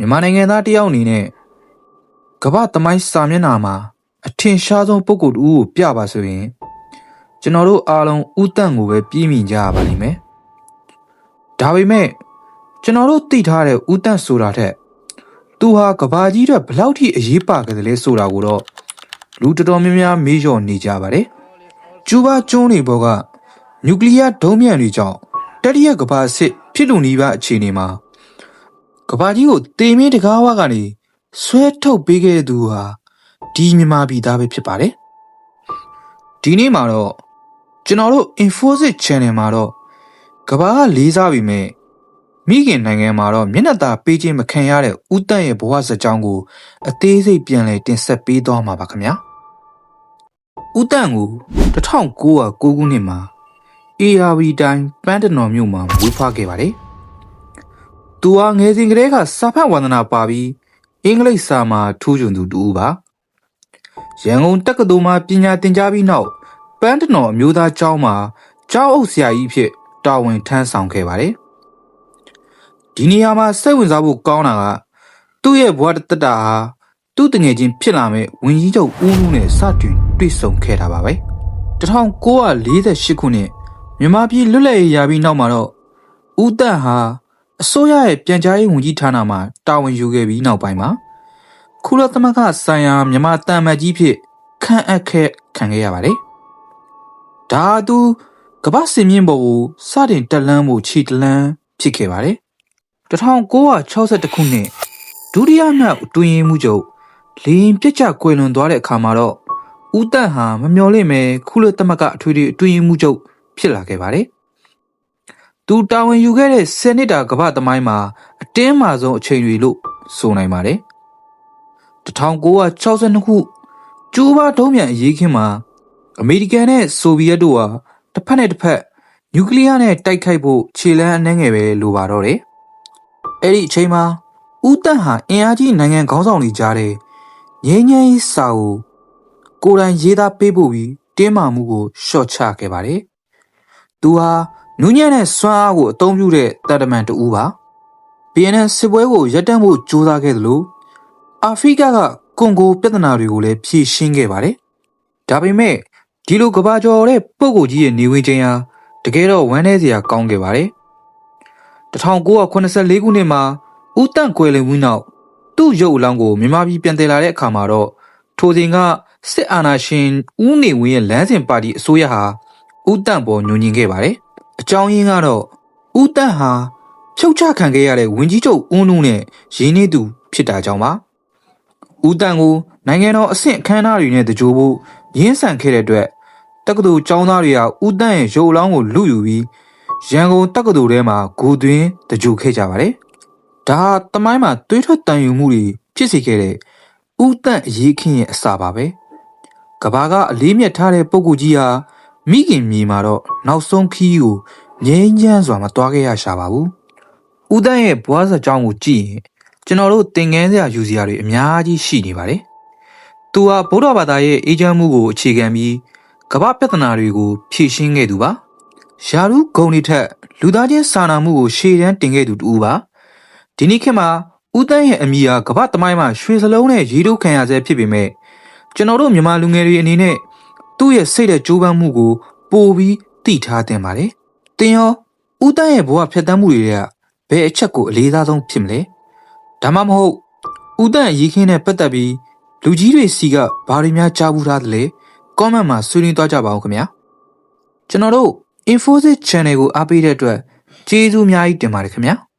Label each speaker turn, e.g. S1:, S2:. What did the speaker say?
S1: မြန်မာနိုင်ငံသားတယောက်အနေနဲ့ကမ္ဘာသမိုင်းစာမျက်နှာမှာအထင်ရှားဆုံးပုဂ္ဂိုလ်တူကိုပြပါဆိုရင်ကျွန်တော်တို့အားလုံးဥတန့်ကိုပဲပြည့်မြင်ကြရပါလိမ့်မယ်။ဒါပေမဲ့ကျွန်တော်တို့သိထားတဲ့ဥတန့်ဆိုတာထက်သူဟာကဘာကြီးအတွက်ဘယ်လောက်ထိအရေးပါခဲ့တယ်လဲဆိုတာကိုတော့လူတော်တော်များများမေးလျော်နေကြပါတယ်။ကျူးဘာကျွန်းတွေဘောကနျူကလ িয়ার ဒုံးမြန်တွေကြောင့်တတိယကမ္ဘာစစ်ဖြစ်လို့နီးပါးအခြေအနေမှာကဘာကြီးကိုတေမင်းတကားဝကနေဆွဲထုတ်ပေးခဲ့တဲ့သူဟာဒီမြန်မာပြည်သားပဲဖြစ်ပါတယ်။ဒီနေ့မှာတော့ကျွန်တော်တို့ Infosys Channel မှာတော့ကဘာကလေးစားပြီးမြမိခင်နိုင်ငံမှာတော့မျက်နှာသာပေးခြင်းမခံရတဲ့ဥတန့်ရဲ့ဘဝဇာတ်ကြောင်းကိုအသေးစိတ်ပြန်လည်တင်ဆက်ပေးသွားမှာပါခင်ဗျာ။ဥတန့်ကို1909ခုနှစ်မှာARV တိုင်းပန်းတနော်မြို့မှာမွေးဖွားခဲ့ပါတယ်။သူဟာငယ်စဉ်ကတည်းကစာဖတ်ဝါသနာပါပြီးအင်္ဂလိပ်စာမှာထူးချွန်သူတူပါ။ရန်ကုန်တက္ကသိုလ်မှာပညာသင်ကြားပြီးနောက်ပန်းတနော်အမျိုးသားကျောင်းမှာကျောင်းအုပ်ဆရာကြီးအဖြစ်တာဝန်ထမ်းဆောင်ခဲ့ပါတယ်။ဒီနေရာမှာစိတ်ဝင်စားဖို့ကောင်းတာကသူ့ရဲ့ဘဝတတဟာသူ့တငယ်ချင်းဖြစ်လာမဲ့ဝင်းကြီးချုပ်ဦးနုနဲ့စတင်တွေ့ဆုံခဲ့တာပါပဲ။1948ခုနှစ်မြန်မာပြည်လွတ်လပ်ရေးရပြီးနောက်မှာတော့ဦးတန့်ဟာအစိုးရရဲ့ပြန်ကြားရေးဝန်ကြီးဌာနမှာတာဝန်ယူခဲ့ပြီးနောက်ပိုင်းမှာကုလသမဂ္ဂဆိုင်ရာမြန်မာတန်မတ်ကြီးဖြစ်ခန့်အပ်ခံခဲ့ရပါတယ်။ဒါသူကမ္ဘာစင်မြင့်ပေါ်ကိုစတင်တက်လှမ်းဖို့ခြေတလှမ်းဖြစ်ခဲ့ပါတယ်။1962ခုနှစ်ဒုတိယမြောက်အတွင်းရေးမှူးချုပ်လင်းပြစ်ကျကွယ်လွန်သွားတဲ့အခါမှာတော့ဦးတန့်ဟာမမျှော်လင့်ပဲကုလသမဂ္ဂအထွေထွေအတွင်းရေးမှူးချုပ်ဖြစ်လာခဲ့ပါတယ်။သူတာဝန်ယူခဲ့တဲ့10နှစ်တာကမ္ဘာသမိုင်းမှာအတင်းမာဆုံးအချိန်တွေလို့ဆိုနိုင်ပါတယ်။1962ခုကျူးဘာဒုံးမြန်အရေးခင်းမှာအမေရိကန်နဲ့ဆိုဗီယက်တို့ဟာတစ်ဖက်နဲ့တစ်ဖက်နျူကလ িয়ার နဲ့တိုက်ခိုက်ဖို့ခြေလှမ်းအနှဲငယ်ပဲလိုပါတော့တယ်။အဲ့ဒီအချိန်မှာဦးတန့်ဟာအင်အားကြီးနိုင်ငံခေါင်းဆောင်တွေကြားတဲ့ငြိမ်းချမ်းရေးစာကိုယ်တိုင်ရေးသားပေးဖို့ပြီးတင်းမာမှုကိုရှော့ချခဲ့ပါတယ်။သူဟာနူးညံ့တဲ့စွမ်းအားကိုအသုံးပြုတဲ့တာတမန်တူပါ။ BNN စစ်ပွဲကိုရပ်တန့်ဖို့ကြိုးစားခဲ့သလိုအာဖရိကကကွန်ဂိုပြဿနာတွေကိုလည်းဖြေရှင်းခဲ့ပါတယ်။ဒါပေမဲ့ဒီလိုကဘာကျော်တဲ့ပုဂ္ဂိုလ်ကြီးရဲ့နေဝင်ခြင်းဟာတကယ်တော့ဝမ်းနည်းစရာကောင်းခဲ့ပါတယ်။1984ခုနှစ်မှာဦးတန့်ကွယ်လွန်ပြီးနောက်သူ့ရုပ်အလောင်းကိုမြန်မာပြည်ပြန်တယ်လာတဲ့အခါမှာတော့ထိုစဉ်ကစစ်အာဏာရှင်ဦးနေဝင်းရဲ့လမ်းစဉ်ပါတီအစိုးရဟာဦးတန့်ပေါ်ညှို့ညင်ခဲ့ပါတယ်။အကြောင်းရင်းကတော့ဦးတန့်ဟာဖြုတ်ချခံခဲ့ရတဲ့ဝင်းကြီးချုပ်ဦးနုနဲ့ရင်းနှီးသူဖြစ်တာကြောင့်ပါ။ဦးတန့်ကိုနိုင်ငံတော်အဆင့်အခမ်းအနားတွေနဲ့တကြိုဖို့ရင်းဆန်ခဲ့တဲ့အတွက်တက္ကသိုလ်ကျောင်းသားတွေကဦးတန့်ရဲ့ရုပ်အလောင်းကိုလူယူပြီးရန်ကုန်တက္ကသိုလ်ထဲမှာဂူသွင်းတကြိုခဲ့ကြပါတယ်။ဒါဟာတမိုင်းမှာသွေးထွက်တန်ယူမှုတွေဖြစ်စေခဲ့တဲ့ဦးတန့်အရေးခင်းရဲ့အစပါပဲ။ကဘာကအလေးမြတ်ထားတဲ့ပုဂ္ဂိုလ်ကြီးဟာမိခင်မြေမှာတော့နောက်ဆုံးခီးကိုငြိမ်းချမ်းစွာမတွားခဲ့ရရှာပါဘူး။ဦးတန့်ရဲ့ဘွားစာကြောင်းကိုကြည့်ရင်ကျွန်တော်တို့သင်ခန်းစရာယူစရာတွေအများကြီးရှိနေပါတယ်။သူဟာဗုဒ္ဓဘာသာရဲ့အေးချမ်းမှုကိုအခြေခံပြီးကမ္ဘာပြဿနာတွေကိုဖြေရှင်းခဲ့သူပါ။ယာရုဂုံတွေထက်လူသားချင်းစာနာမှုကိုရှေ့တန်းတင်ခဲ့သူတူပါ။ဒီနေ့ခေတ်မှာဦးတန့်ရဲ့အမိဟာကမ္ဘာသမိုင်းမှာရွှေစလုံးနဲ့ရေတိုးခံရဆဲဖြစ်ပေမဲ့ကျွန်တော်တို့မြန်မာလူငယ်တွေအနေနဲ့သူ့ရဲ့စိတ်တဲ့ကြိုးပမ်းမှုကိုပိုပြီးသိထားသင့်ပါတယ်။သင်ရောဦးတန့်ရဲ့ဘဝဖြတ်သန်းမှုတွေကဘယ်အချက်ကိုအလေးစားဆုံးဖြစ်မလဲ။ဒါမှမဟုတ်ဦးတန့်အရေးခင်းနဲ့ပတ်သက်ပြီးလူကြီးတွေစီကဘာတွေများကြားဘူးထားသလဲ။ comment မှာဆွေးနွေးသွားကြပါဦးခင်ဗျာ။ကျွန်တော်တို့ Infosys Channel ကိုအားပေးတဲ့အတွက်ကျေးဇူးအများကြီးတင်ပါတယ်ခင်ဗျာ။